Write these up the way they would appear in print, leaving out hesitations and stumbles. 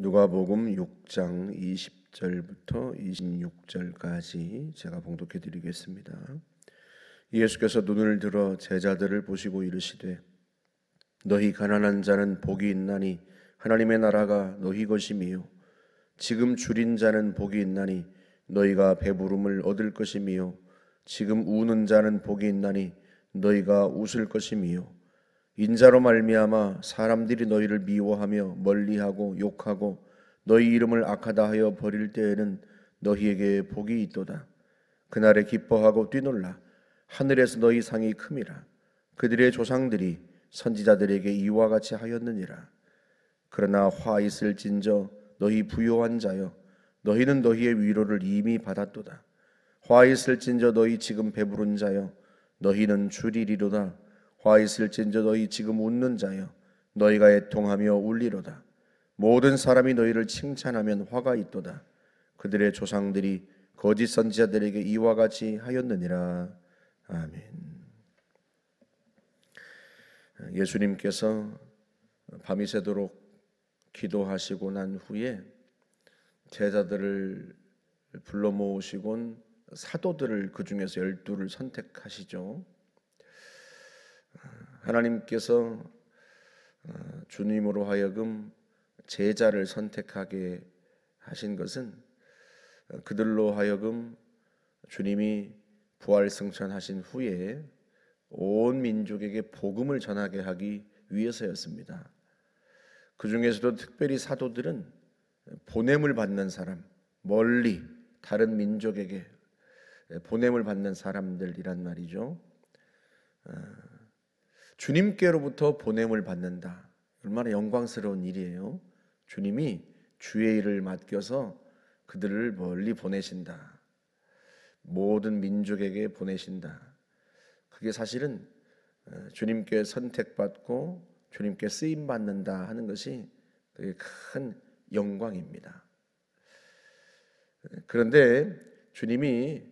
누가복음 6장 20절부터 26절까지 제가 봉독해 드리겠습니다. 예수께서 눈을 들어 제자들을 보시고 이르시되 너희 가난한 자는 복이 있나니 하나님의 나라가 너희 것이미요 지금 줄인 자는 복이 있나니 너희가 배부름을 얻을 것이미요 지금 우는 자는 복이 있나니 너희가 웃을 것이미요 인자로 말미암아 사람들이 너희를 미워하며 멀리하고 욕하고 너희 이름을 악하다 하여 버릴 때에는 너희에게 복이 있도다. 그날에 기뻐하고 뛰놀라. 하늘에서 너희 상이 큼이라. 그들의 조상들이 선지자들에게 이와 같이 하였느니라. 그러나 화 있을진저 너희 부요한 자여 너희는 너희의 위로를 이미 받았도다. 화 있을진저 너희 지금 배부른 자여 너희는 줄이리로다. 화 있을진저 너희 지금 웃는 자여 너희가 애통하며 울리로다. 모든 사람이 너희를 칭찬하면 화가 있도다. 그들의 조상들이 거짓 선지자들에게 이와 같이 하였느니라. 아멘. 예수님께서 밤이 새도록 기도하시고 난 후에 제자들을 불러 모으시곤 사도들을 그 중에서 12를 선택하시죠. 하나님께서 주님으로 하여금 제자를 선택하게 하신 것은 그들로 하여금 주님이 부활 승천하신 후에 온 민족에게 복음을 전하게 하기 위해서였습니다. 그 중에서도 특별히 사도들은 보냄을 받는 사람, 멀리 다른 민족에게 보냄을 받는 사람들이란 말이죠. 주님께로부터 보냄을 받는다. 얼마나 영광스러운 일이에요. 주님이 주의 일을 맡겨서 그들을 멀리 보내신다. 모든 민족에게 보내신다. 그게 사실은 주님께 선택받고 주님께 쓰임받는다 하는 것이 되게 큰 영광입니다. 그런데 주님이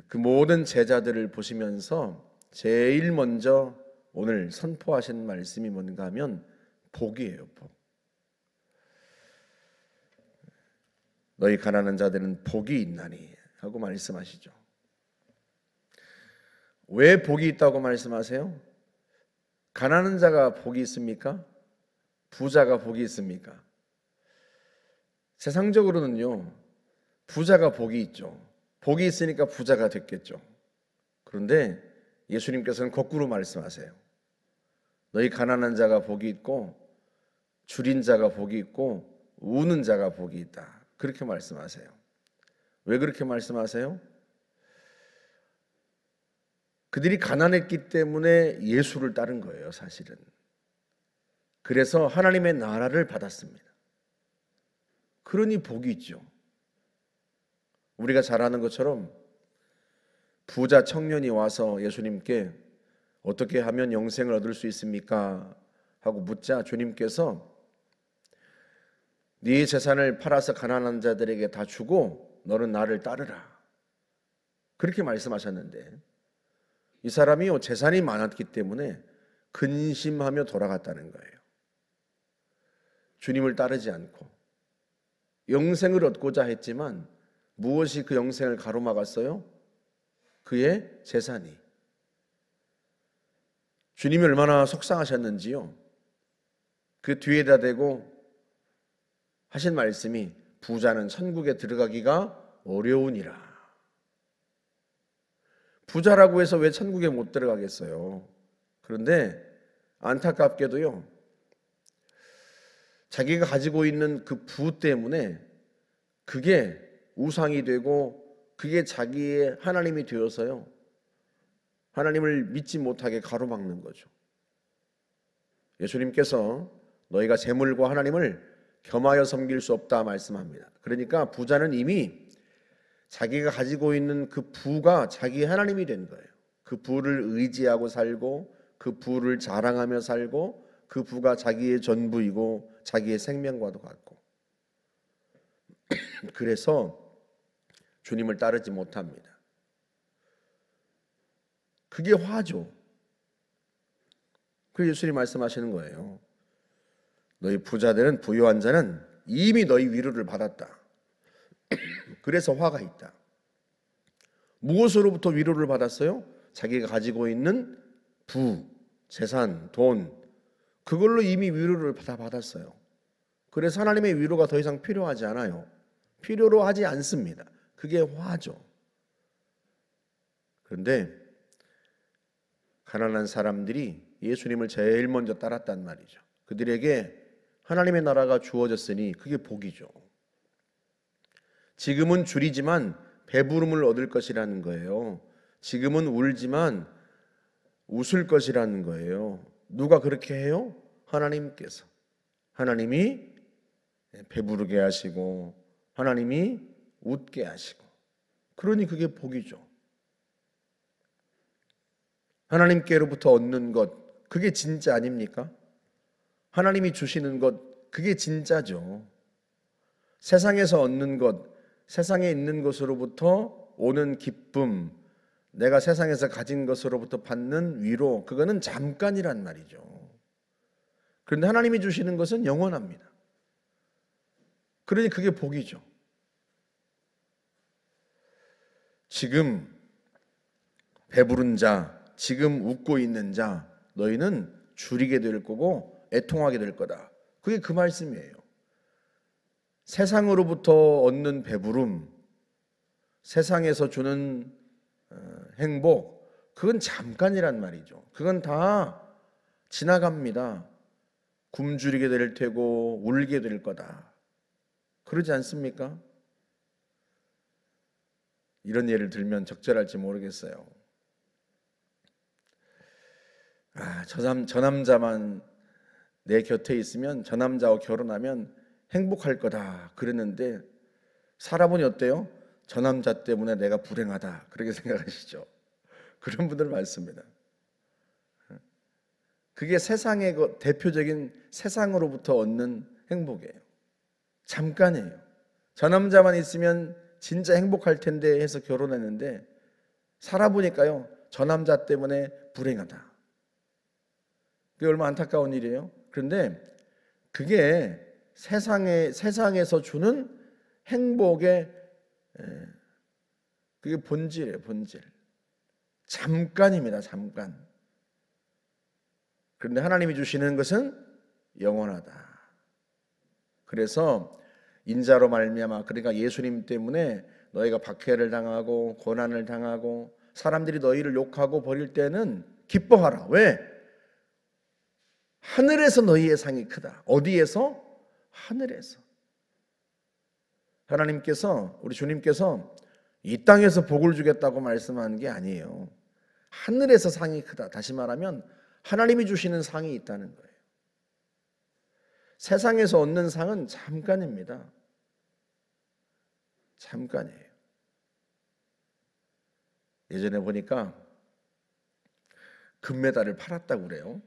그 모든 제자들을 보시면서 제일 먼저 오늘 선포하신 말씀이 뭔가 하면 복이에요. 복. 너희 가난한 자들은 복이 있나니 하고 말씀하시죠. 왜 복이 있다고 말씀하세요? 가난한 자가 복이 있습니까? 부자가 복이 있습니까? 세상적으로는요, 부자가 복이 있죠. 복이 있으니까 부자가 됐겠죠. 그런데 예수님께서는 거꾸로 말씀하세요. 너희 가난한 자가 복이 있고 줄인 자가 복이 있고 우는 자가 복이 있다. 그렇게 말씀하세요. 왜 그렇게 말씀하세요? 그들이 가난했기 때문에 예수를 따른 거예요, 사실은. 그래서 하나님의 나라를 받았습니다. 그러니 복이 있죠. 우리가 잘 아는 것처럼 부자 청년이 와서 예수님께 어떻게 하면 영생을 얻을 수 있습니까? 하고 묻자 주님께서 네 재산을 팔아서 가난한 자들에게 다 주고 너는 나를 따르라. 그렇게 말씀하셨는데 이 사람이 재산이 많았기 때문에 근심하며 돌아갔다는 거예요. 주님을 따르지 않고 영생을 얻고자 했지만 무엇이 그 영생을 가로막았어요? 그의 재산이. 주님이 얼마나 속상하셨는지요. 그 뒤에다 대고 하신 말씀이 부자는 천국에 들어가기가 어려우니라. 부자라고 해서 왜 천국에 못 들어가겠어요? 그런데 안타깝게도요, 자기가 가지고 있는 그 부 때문에 그게 우상이 되고 그게 자기의 하나님이 되어서요, 하나님을 믿지 못하게 가로막는 거죠. 예수님께서 너희가 재물과 하나님을 겸하여 섬길 수 없다 말씀합니다. 그러니까 부자는 이미 자기가 가지고 있는 그 부가 자기의 하나님이 된 거예요. 그 부를 의지하고 살고 그 부를 자랑하며 살고 그 부가 자기의 전부이고 자기의 생명과도 같고 그래서 주님을 따르지 못합니다. 그게 화죠. 그 예수님이 말씀하시는 거예요. 너희 부자들은 부유한 자는 이미 너희 위로를 받았다. 그래서 화가 있다. 무엇으로부터 위로를 받았어요? 자기가 가지고 있는 부, 재산, 돈, 그걸로 이미 위로를 다 받았어요. 그래서 하나님의 위로가 더 이상 필요하지 않아요. 필요로 하지 않습니다. 그게 화죠. 그런데 가난한 사람들이 예수님을 제일 먼저 따랐단 말이죠. 그들에게 하나님의 나라가 주어졌으니 그게 복이죠. 지금은 줄이지만 배부름을 얻을 것이라는 거예요. 지금은 울지만 웃을 것이라는 거예요. 누가 그렇게 해요? 하나님께서. 하나님이 배부르게 하시고 하나님이 웃게 하시고, 그러니 그게 복이죠. 하나님께로부터 얻는 것, 그게 진짜 아닙니까? 하나님이 주시는 것, 그게 진짜죠. 세상에서 얻는 것, 세상에 있는 것으로부터 오는 기쁨, 내가 세상에서 가진 것으로부터 받는 위로, 그거는 잠깐이란 말이죠. 그런데 하나님이 주시는 것은 영원합니다. 그러니 그게 복이죠. 지금 배부른 자, 지금 웃고 있는 자, 너희는 줄이게 될 거고 애통하게 될 거다. 그게 그 말씀이에요. 세상으로부터 얻는 배부름, 세상에서 주는 행복, 그건 잠깐이란 말이죠. 그건 다 지나갑니다. 굶주리게 될 테고 울게 될 거다. 그러지 않습니까? 이런 예를 들면 적절할지 모르겠어요. 저 남자만 내 곁에 있으면, 저 남자와 결혼하면 행복할 거다 그랬는데 살아보니 어때요? 저 남자 때문에 내가 불행하다, 그렇게 생각하시죠? 그런 분들 많습니다. 그게 세상의 대표적인 세상으로부터 얻는 행복이에요. 잠깐이에요. 저 남자만 있으면 진짜 행복할 텐데 해서 결혼했는데 살아보니까요, 저 남자 때문에 불행하다. 그게 얼마나 안타까운 일이에요. 그런데 그게 세상에서 주는 행복의 그게 본질이에요. 본질. 잠깐입니다. 잠깐. 그런데 하나님이 주시는 것은 영원하다. 그래서 인자로 말미암아, 그러니까 예수님 때문에 너희가 박해를 당하고 고난을 당하고 사람들이 너희를 욕하고 버릴 때는 기뻐하라. 왜? 하늘에서 너희의 상이 크다. 어디에서? 하늘에서. 하나님께서, 우리 주님께서 이 땅에서 복을 주겠다고 말씀하는 게 아니에요. 하늘에서 상이 크다. 다시 말하면 하나님이 주시는 상이 있다는 거예요. 세상에서 얻는 상은 잠깐입니다. 잠깐이에요. 예전에 보니까 금메달을 팔았다고 그래요.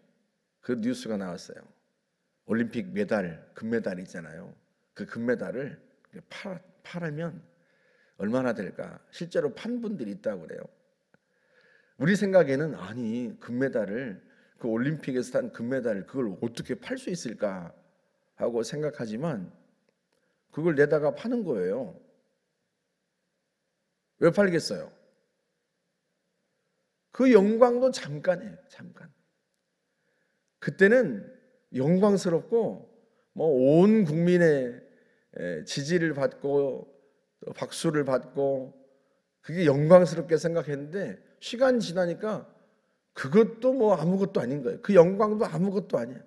그 뉴스가 나왔어요. 올림픽 메달, 금메달 있잖아요. 그 금메달을 팔면 얼마나 될까? 실제로 판 분들이 있다고 그래요. 우리 생각에는 아니, 금메달을, 그 올림픽에서 탄 금메달을 그걸 어떻게 팔 수 있을까 하고 생각하지만 그걸 내다가 파는 거예요. 왜 팔겠어요? 그 영광도 잠깐이에요. 잠깐. 그때는 영광스럽고 온 국민의 지지를 받고 박수를 받고 그게 영광스럽게 생각했는데 시간이 지나니까 그것도 아무것도 아닌 거예요. 그 영광도 아무것도 아니야.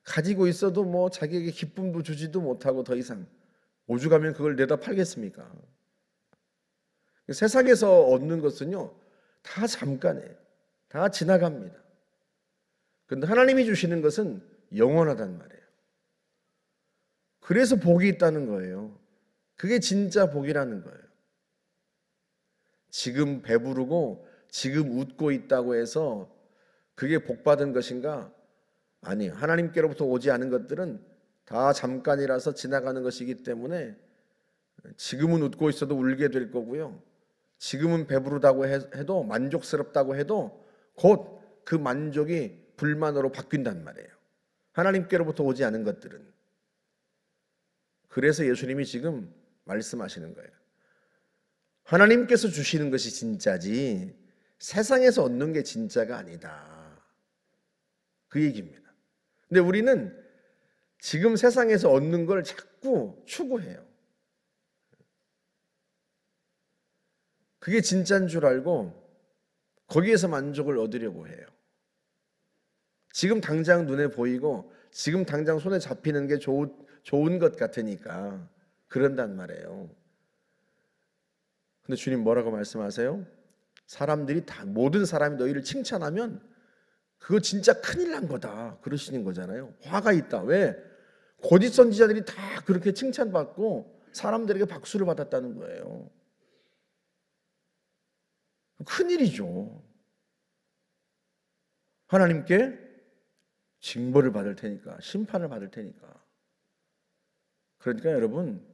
가지고 있어도 자기에게 기쁨도 주지도 못하고 더 이상 오죽하면 그걸 내다 팔겠습니까? 세상에서 얻는 것은요 다 잠깐이에요. 다 지나갑니다. 그런데 하나님이 주시는 것은 영원하단 말이에요. 그래서 복이 있다는 거예요. 그게 진짜 복이라는 거예요. 지금 배부르고 지금 웃고 있다고 해서 그게 복받은 것인가? 아니에요. 하나님께로부터 오지 않은 것들은 다 잠깐이라서 지나가는 것이기 때문에 지금은 웃고 있어도 울게 될 거고요. 지금은 배부르다고 해도, 만족스럽다고 해도 곧 그 만족이 불만으로 바뀐단 말이에요. 하나님께로부터 오지 않은 것들은. 그래서 예수님이 지금 말씀하시는 거예요. 하나님께서 주시는 것이 진짜지 세상에서 얻는 게 진짜가 아니다. 그 얘기입니다. 근데 우리는 지금 세상에서 얻는 걸 자꾸 추구해요. 그게 진짜인 줄 알고 거기에서 만족을 얻으려고 해요. 지금 당장 눈에 보이고 지금 당장 손에 잡히는 게 좋은 것 같으니까 그런단 말이에요. 근데 주님 뭐라고 말씀하세요? 사람들이 다 모든 사람이 너희를 칭찬하면 그거 진짜 큰일 난 거다 그러시는 거잖아요. 화가 있다. 왜? 거짓 선지자들이 다 그렇게 칭찬받고 사람들에게 박수를 받았다는 거예요. 큰일이죠. 하나님께 징벌을 받을 테니까, 심판을 받을 테니까. 그러니까 여러분,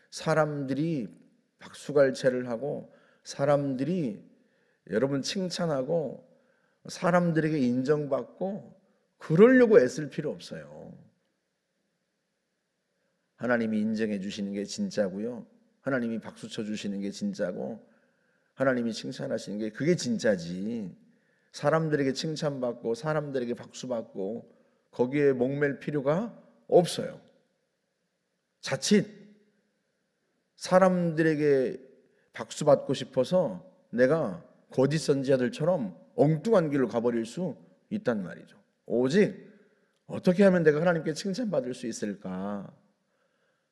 사람들이 박수갈채를 하고 사람들이 여러분 칭찬하고 사람들에게 인정받고 그러려고 애쓸 필요 없어요. 하나님이 인정해 주시는 게 진짜고요. 하나님이 박수 쳐 주시는 게 진짜고 하나님이 칭찬하시는 게 그게 진짜지. 사람들에게 칭찬받고 사람들에게 박수받고 거기에 목맬 필요가 없어요. 자칫 사람들에게 박수받고 싶어서 내가 거짓 선지자들처럼 엉뚱한 길로 가버릴 수 있단 말이죠. 오직 어떻게 하면 내가 하나님께 칭찬받을 수 있을까?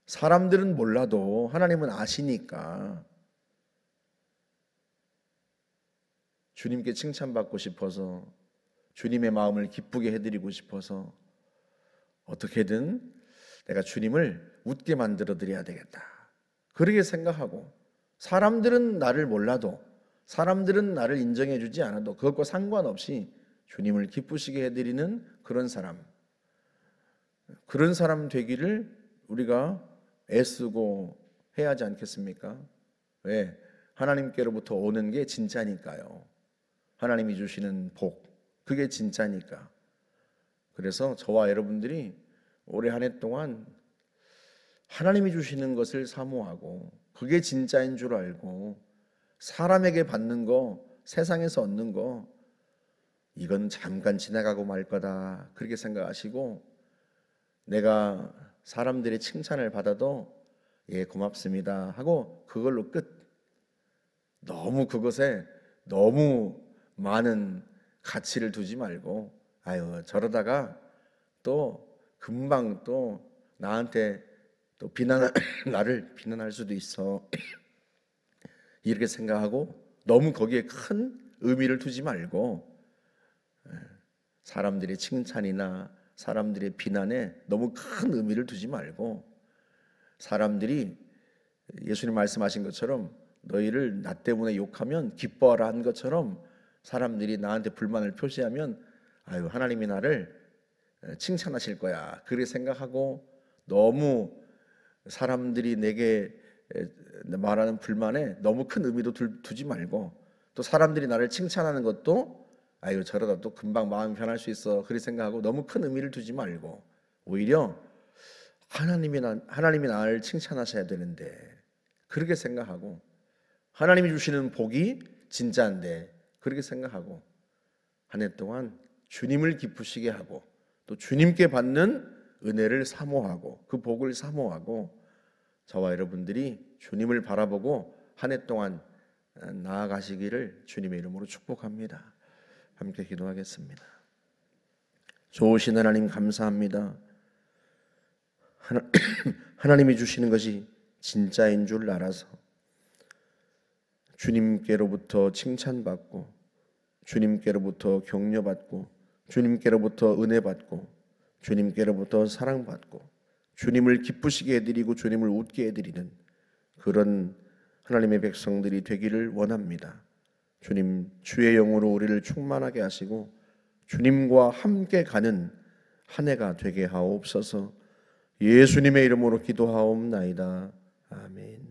사람들은 몰라도 하나님은 아시니까 주님께 칭찬받고 싶어서 주님의 마음을 기쁘게 해드리고 싶어서 어떻게든 내가 주님을 웃게 만들어 드려야 되겠다. 그렇게 생각하고 사람들은 나를 몰라도 사람들은 나를 인정해 주지 않아도 그것과 상관없이 주님을 기쁘시게 해드리는 그런 사람 되기를 우리가 애쓰고 해야 하지 않겠습니까? 왜? 하나님께로부터 오는 게 진짜니까요. 하나님이 주시는 복, 그게 진짜니까. 그래서 저와 여러분들이 올해 한 해 동안 하나님이 주시는 것을 사모하고 그게 진짜인 줄 알고 사람에게 받는 거, 세상에서 얻는 거 이건 잠깐 지나가고 말 거다 그렇게 생각하시고 내가 사람들의 칭찬을 받아도 예 고맙습니다 하고 그걸로 끝. 너무 그것에 너무 많은 가치를 두지 말고 아유 저러다가 또 금방 또 나한테 또 나를 비난할 수도 있어 이렇게 생각하고 너무 거기에 큰 의미를 두지 말고 사람들의 칭찬이나 사람들의 비난에 너무 큰 의미를 두지 말고 사람들이 예수님 말씀하신 것처럼 너희를 나 때문에 욕하면 기뻐하라 한 것처럼 사람들이 나한테 불만을 표시하면 아유 하나님이 나를 칭찬하실 거야 그렇게 생각하고 너무 사람들이 내게 말하는 불만에 너무 큰 의미도 두지 말고 또 사람들이 나를 칭찬하는 것도 아유 저러다 또 금방 마음이 변할 수 있어 그렇게 생각하고 너무 큰 의미를 두지 말고 오히려 하나님이 나를 칭찬하셔야 되는데 그렇게 생각하고 하나님이 주시는 복이 진짜인데 그렇게 생각하고 한 해 동안 주님을 기쁘시게 하고 또 주님께 받는 은혜를 사모하고 그 복을 사모하고 저와 여러분들이 주님을 바라보고 한 해 동안 나아가시기를 주님의 이름으로 축복합니다. 함께 기도하겠습니다. 좋으신 하나님 감사합니다. 하나님이 주시는 것이 진짜인 줄 알아서 주님께로부터 칭찬받고 주님께로부터 격려받고 주님께로부터 은혜받고 주님께로부터 사랑받고 주님을 기쁘시게 해드리고 주님을 웃게 해드리는 그런 하나님의 백성들이 되기를 원합니다. 주님 주의 영으로 우리를 충만하게 하시고 주님과 함께 가는 한 해가 되게 하옵소서. 예수님의 이름으로 기도하옵나이다. 아멘.